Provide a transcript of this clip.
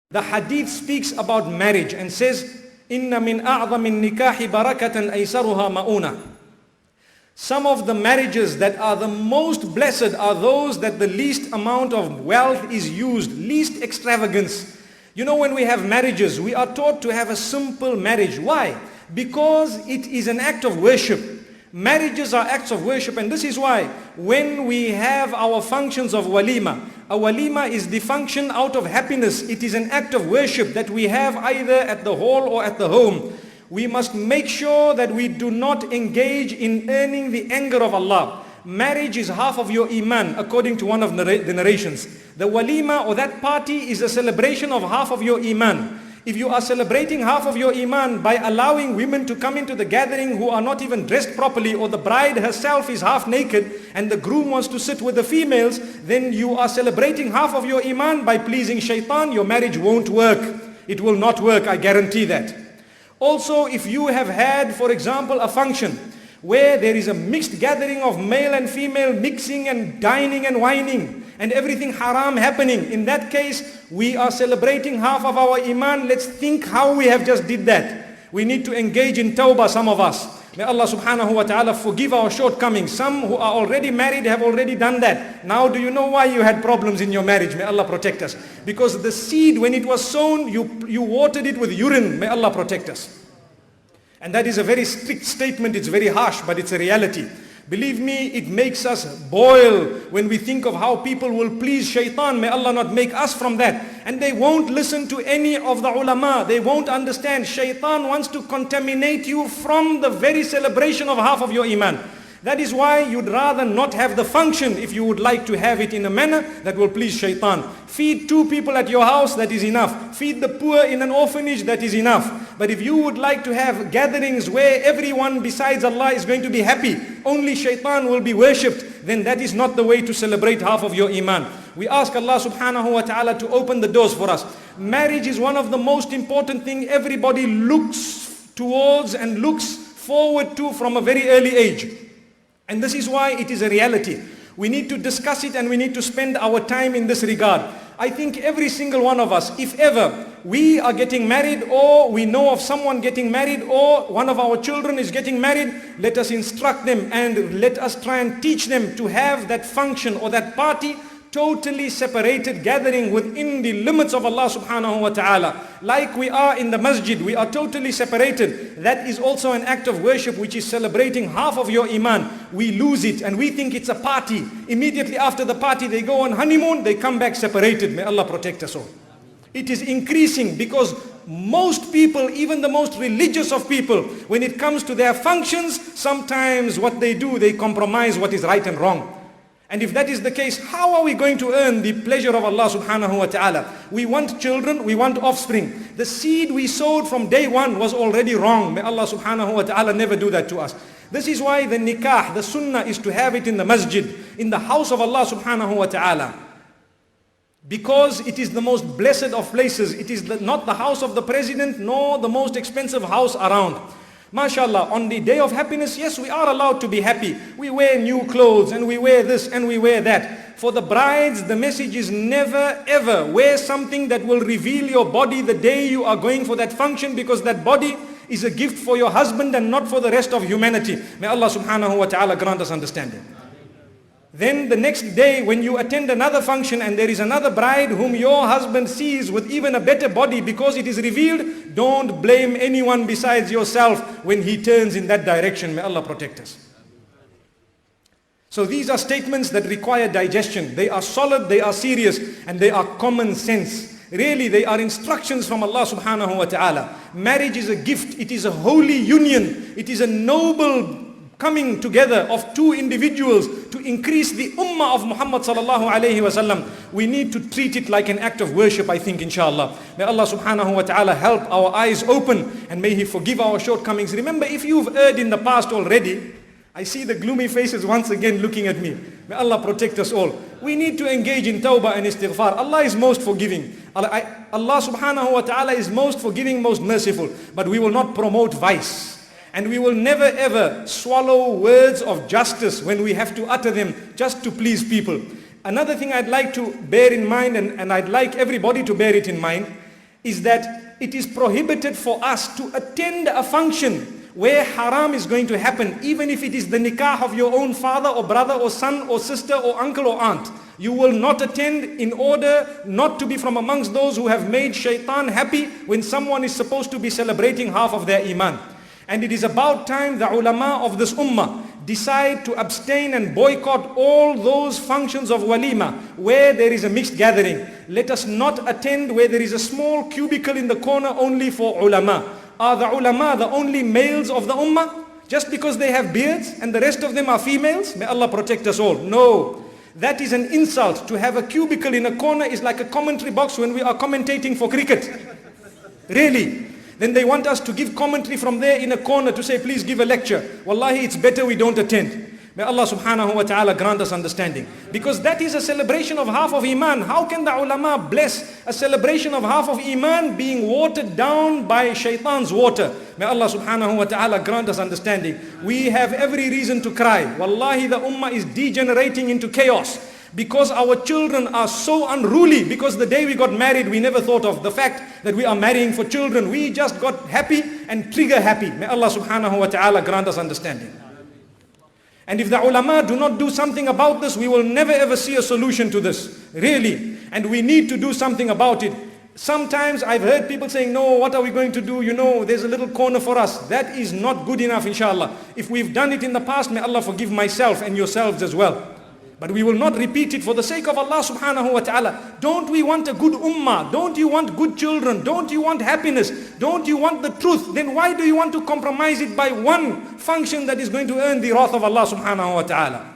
The hadith speaks about marriage and says, Inna min a'zamin nikahi barakatan aysaruha ma'una. Some of the marriages that are the most blessed are those that the least amount of wealth is used, least extravagance. You know, when we have marriages, we are taught to have a simple marriage. Why? Because it is an act of worship. Marriages are acts of worship, and this is why when we have our functions of walima, a walima is the function out of happiness. It is an act of worship that we have either at the hall or at the home. We must make sure that we do not engage in earning the anger of Allah. Marriage is half of your iman, according to one of the narrations. The walima, or that party, is a celebration of half of your iman. If you are celebrating half of your iman by allowing women to come into the gathering who are not even dressed properly, or the bride herself is half naked and the groom wants to sit with the females, then you are celebrating half of your iman by pleasing shaitan. Your marriage won't work. It will not work, I guarantee that. Also, if you have had, for example, a function where there is a mixed gathering of male and female mixing and dining and wining and everything haram happening, in that case, we are celebrating half of our iman. Let's think how we have just did that. We need to engage in tawbah, some of us. May Allah subhanahu wa ta'ala forgive our shortcomings. Some who are already married have already done that. Now do you know why you had problems in your marriage? May Allah protect us. Because the seed, when it was sown, you watered it with urine. May Allah protect us. And that is a very strict statement. It's very harsh, but it's a reality. Believe me, it makes us boil when we think of how people will please shaitan. May Allah not make us from that. And they won't listen to any of the ulama. They won't understand. Shaitan wants to contaminate you from the very celebration of half of your iman. That is why you'd rather not have the function if you would like to have it in a manner that will please shaitan. Feed 2 people at your house, that is enough. Feed the poor in an orphanage, that is enough. But if you would like to have gatherings where everyone besides Allah is going to be happy, only shaitan will be worshipped, then that is not the way to celebrate half of your iman. We ask Allah subhanahu wa ta'ala to open the doors for us. Marriage is one of the most important things everybody looks towards and looks forward to from a very early age. And this is why it is a reality. We need to discuss it and we need to spend our time in this regard. I think every single one of us, if ever we are getting married, or we know of someone getting married, or one of our children is getting married, let us instruct them and let us try and teach them to have that function or that party totally separated, gathering within the limits of Allah subhanahu wa ta'ala. Like we are in the masjid, we are totally separated. That is also an act of worship which is celebrating half of your iman. We lose it and we think it's a party. Immediately after the party they go on honeymoon, they come back separated. May Allah protect us all. It is increasing because most people, even the most religious of people, when it comes to their functions, sometimes what they do, they compromise what is right and wrong. And if that is the case, how are we going to earn the pleasure of Allah subhanahu wa ta'ala? We want children, we want offspring. The seed we sowed from day one was already wrong. May Allah subhanahu wa ta'ala never do that to us. This is why the nikah, the sunnah, is to have it in the masjid, in the house of Allah subhanahu wa ta'ala. Because it is the most blessed of places. It is not the house of the president, nor the most expensive house around. MashaAllah, on the day of happiness, yes, we are allowed to be happy. We wear new clothes and we wear this and we wear that. For the brides, the message is never ever wear something that will reveal your body the day you are going for that function, because that body is a gift for your husband and not for the rest of humanity. May Allah subhanahu wa ta'ala grant us understanding. Then the next day when you attend another function and there is another bride whom your husband sees with even a better body because it is revealed, don't blame anyone besides yourself when he turns in that direction. May Allah protect us. So these are statements that require digestion. They are solid, they are serious, and they are common sense. Really, they are instructions from Allah subhanahu wa ta'ala. Marriage is a gift. It is a holy union. It is a noble coming together of 2 individuals to increase the ummah of Muhammad sallallahu alayhi wa sallam. We need to treat it like an act of worship, I think, inshallah. May Allah subhanahu wa ta'ala help our eyes open and may He forgive our shortcomings. Remember, if you've erred in the past already, I see the gloomy faces once again looking at me. May Allah protect us all. We need to engage in tawbah and istighfar. Allah is most forgiving. Allah subhanahu wa ta'ala is most forgiving, most merciful. But we will not promote vice. And we will never ever swallow words of justice when we have to utter them just to please people. Another thing I'd like to bear in mind, and I'd like everybody to bear it in mind, is that it is prohibited for us to attend a function where haram is going to happen, even if it is the nikah of your own father or brother or son or sister or uncle or aunt. You will not attend in order not to be from amongst those who have made shaitan happy when someone is supposed to be celebrating half of their iman. And it is about time the ulama of this ummah decide to abstain and boycott all those functions of walima where there is a mixed gathering. Let us not attend where there is a small cubicle in the corner only for ulama. Are the ulama the only males of the ummah? Just because they have beards and the rest of them are females? May Allah protect us all. No. That is an insult. To have a cubicle in a corner is like a commentary box when we are commentating for cricket. Really. Then they want us to give commentary from there in a corner to say, please give a lecture. Wallahi, it's better we don't attend. May Allah subhanahu wa ta'ala grant us understanding. Because that is a celebration of half of iman. How can the ulama bless a celebration of half of iman being watered down by shaitan's water? May Allah subhanahu wa ta'ala grant us understanding. We have every reason to cry. Wallahi, the ummah is degenerating into chaos. Because our children are so unruly. Because the day we got married, we never thought of the fact that we are marrying for children. We just got happy and trigger happy. May Allah subhanahu wa ta'ala grant us understanding. And if the ulama do not do something about this, we will never ever see a solution to this. Really. And we need to do something about it. Sometimes I've heard people saying, no, what are we going to do? You know, there's a little corner for us. That is not good enough, inshallah. If we've done it in the past, may Allah forgive myself and yourselves as well. But we will not repeat it for the sake of Allah subhanahu wa ta'ala. Don't we want a good ummah? Don't you want good children? Don't you want happiness? Don't you want the truth? Then why do you want to compromise it by one function that is going to earn the wrath of Allah subhanahu wa ta'ala?